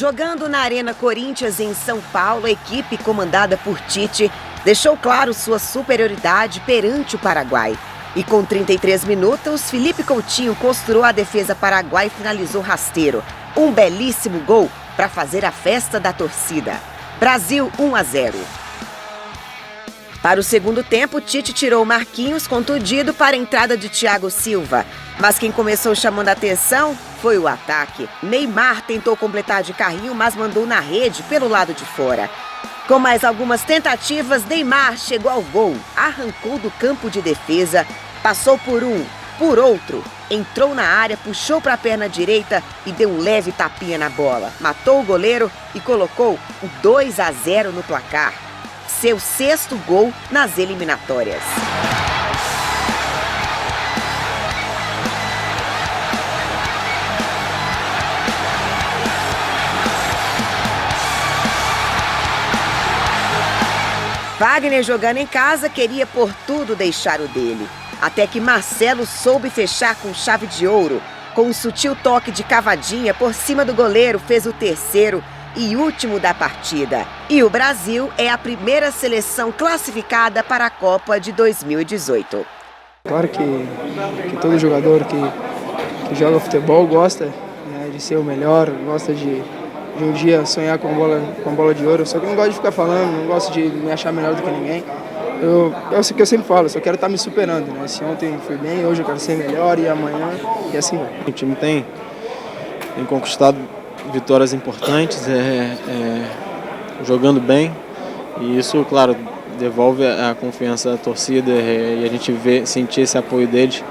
Jogando na Arena Corinthians em São Paulo, a equipe comandada por Tite deixou claro sua superioridade perante o Paraguai. E com 33 minutos, Felipe Coutinho costurou a defesa paraguaia e finalizou rasteiro. Um belíssimo gol para fazer a festa da torcida. Brasil 1-0. Para o segundo tempo, Tite tirou Marquinhos contundido para a entrada de Thiago Silva. Mas quem começou chamando a atenção foi o ataque. Neymar tentou completar de carrinho, mas mandou na rede pelo lado de fora. Com mais algumas tentativas, Neymar chegou ao gol, arrancou do campo de defesa, passou por um, por outro, entrou na área, puxou para a perna direita e deu um leve tapinha na bola. Matou o goleiro e colocou o 2-0 no placar. Seu sexto gol nas eliminatórias. Wagner, jogando em casa, queria por tudo deixar o dele. Até que Marcelo soube fechar com chave de ouro. Com um sutil toque de cavadinha por cima do goleiro, fez o terceiro e último da partida. E o Brasil é a primeira seleção classificada para a Copa de 2018. Claro que todo jogador que joga futebol gosta, né, de ser o melhor, gosta de um dia sonhar com a bola de ouro. Só que eu não gosto de ficar falando, não gosto de me achar melhor do que ninguém. É o que eu sempre falo, só quero estar me superando, né? Se ontem fui bem, hoje eu quero ser melhor e amanhã, e assim vai. O time tem conquistado vitórias importantes, jogando bem, e isso, claro, devolve a confiança da torcida e a gente sentir esse apoio deles.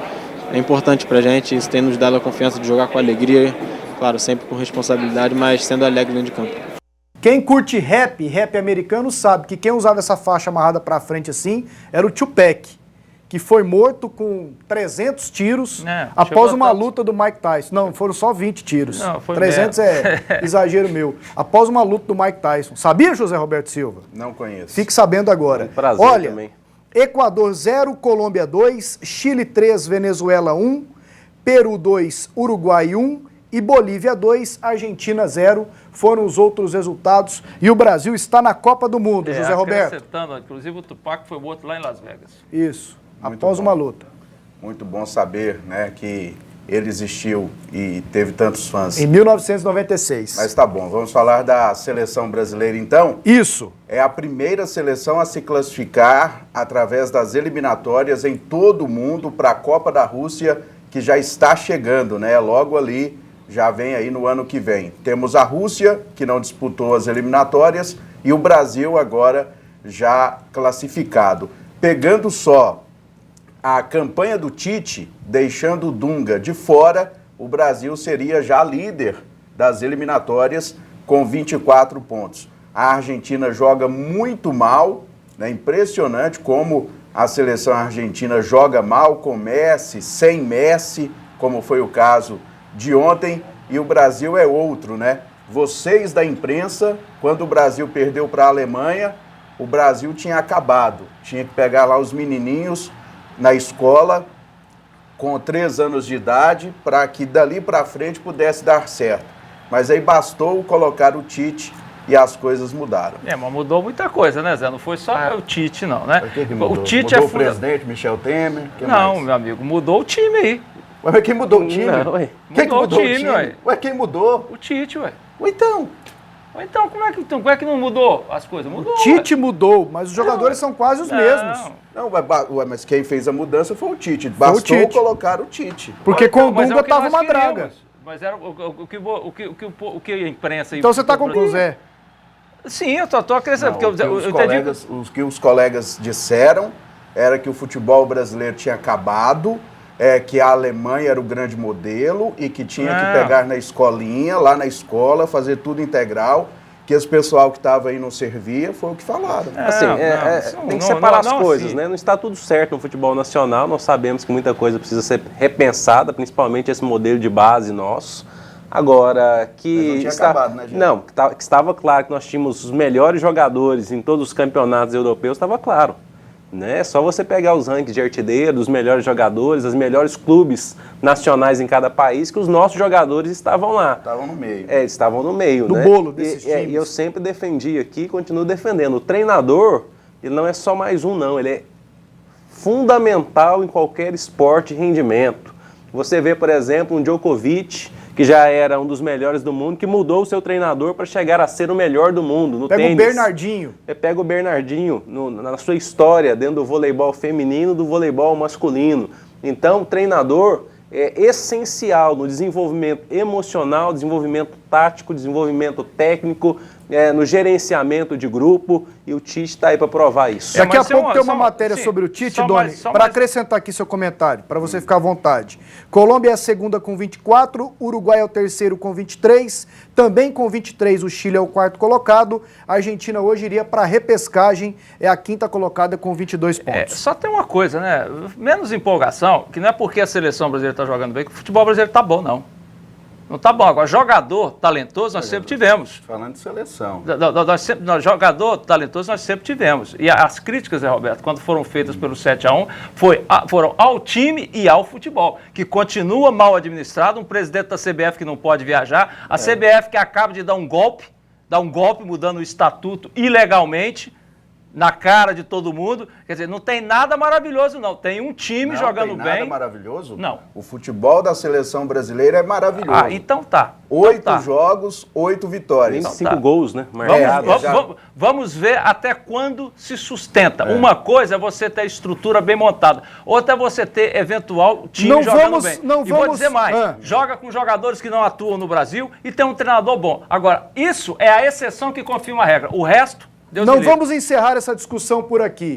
É importante pra gente, isso tem nos dado a confiança de jogar com alegria, claro, sempre com responsabilidade, mas sendo alegre dentro de campo. Quem curte rap americano, sabe que quem usava essa faixa amarrada pra frente assim era o Tupac, que foi morto com 300 tiros após uma luta do Mike Tyson. Não, foram só 20 tiros. Não, foi 300 é exagero meu. Após uma luta do Mike Tyson. Sabia, José Roberto Silva? Não conheço. Fique sabendo agora. É um prazer. Olha, também. Equador 0, Colômbia 2, Chile 3, Venezuela 1, Peru 2, Uruguai 1 e Bolívia 2, Argentina 0. Foram os outros resultados e o Brasil está na Copa do Mundo, José Roberto. Inclusive o Tupac foi morto lá em Las Vegas. Isso, após uma luta. Muito bom saber, né, que ele existiu e teve tantos fãs. Em 1996. Mas tá bom, vamos falar da seleção brasileira então? Isso. É a primeira seleção a se classificar através das eliminatórias em todo o mundo para a Copa da Rússia, que já está chegando, né, logo ali. Já vem aí no ano que vem. Temos a Rússia, que não disputou as eliminatórias, e o Brasil agora já classificado. Pegando só a campanha do Tite, deixando o Dunga de fora, o Brasil seria já líder das eliminatórias com 24 pontos. A Argentina joga muito mal, né? Impressionante como a seleção argentina joga mal, com Messi, sem Messi, como foi o caso de ontem, e o Brasil é outro, né? Vocês da imprensa, quando o Brasil perdeu para a Alemanha, o Brasil tinha acabado. Tinha que pegar lá os menininhos na escola com 3 anos de idade para que dali para frente pudesse dar certo. Mas aí bastou colocar o Tite e as coisas mudaram. Mas mudou muita coisa, né, Zé? Não foi só o Tite, não, né? O que mudou? O Tite mudou o presidente, Michel Temer? Não, meu amigo, mudou o time aí. Ué, mas quem mudou o time? Não, quem mudou mudou o time, ué? Ué, quem mudou? O Tite, ué. Então, como é que não mudou as coisas? Mudou. O Tite mudou, mas os jogadores são quase os mesmos. Não, mas quem fez a mudança foi o Tite. Bastou colocar o Tite. Porque com o Dunga tava uma draga. Mas era o que a imprensa... Então você tá com o Zé? Sim, eu tô acrescentando. O que os colegas disseram era que o futebol brasileiro tinha acabado, que a Alemanha era o grande modelo e que tinha que pegar na escolinha, lá na escola, fazer tudo integral, que esse pessoal que estava aí não servia, foi o que falaram. Tem que separar as coisas, né? Não está tudo certo no futebol nacional, nós sabemos que muita coisa precisa ser repensada, principalmente esse modelo de base nosso. Agora, que estava claro que nós tínhamos os melhores jogadores em todos os campeonatos europeus, estava claro. né? É só você pegar os rankings de artilheiro, dos melhores jogadores, os melhores clubes nacionais em cada país, que os nossos jogadores estavam lá. Estavam no meio. Estavam no meio, do né? bolo desses times. E eu sempre defendi aqui e continuo defendendo. O treinador, ele não é só mais um, não. Ele é fundamental em qualquer esporte e rendimento. Você vê, por exemplo, um Djokovic, que já era um dos melhores do mundo, que mudou o seu treinador para chegar a ser o melhor do mundo no tênis. Pega o Bernardinho. Pega o Bernardinho na sua história, dentro do voleibol feminino, do voleibol masculino. Então, o treinador é essencial no desenvolvimento emocional, desenvolvimento tático, desenvolvimento técnico, no gerenciamento de grupo, e o Tite está aí para provar isso. Daqui a pouco tem uma matéria sobre o Tite, Doni, para acrescentar aqui seu comentário, para você ficar à vontade. Colômbia é a segunda com 24, Uruguai é o terceiro com 23, também com 23 o Chile é o quarto colocado, a Argentina hoje iria para a repescagem, é a quinta colocada com 22 pontos. Só tem uma coisa, né? Menos empolgação, que não é porque a seleção brasileira está jogando bem que o futebol brasileiro está bom, não. Não tá bom. Agora, jogador talentoso nós sempre tivemos. Falando de seleção. Jogador talentoso nós sempre tivemos. E as críticas, Roberto, quando foram feitas pelo 7-1, foram ao time e ao futebol, que continua mal administrado, um presidente da CBF que não pode viajar, a CBF que acaba de dar um golpe mudando o estatuto ilegalmente, na cara de todo mundo. Quer dizer, não tem nada maravilhoso, não. Tem um time jogando bem. Não tem nada maravilhoso? Não. O futebol da seleção brasileira é maravilhoso. Então tá. 8 jogos, 8 vitórias. 25 gols, né? Vamos ver até quando se sustenta. Uma coisa é você ter estrutura bem montada. Outra é você ter eventual time jogando bem. Vou dizer mais. Joga com jogadores que não atuam no Brasil e tem um treinador bom. Agora, isso é a exceção que confirma a regra. O resto, Deus não vamos encerrar essa discussão por aqui.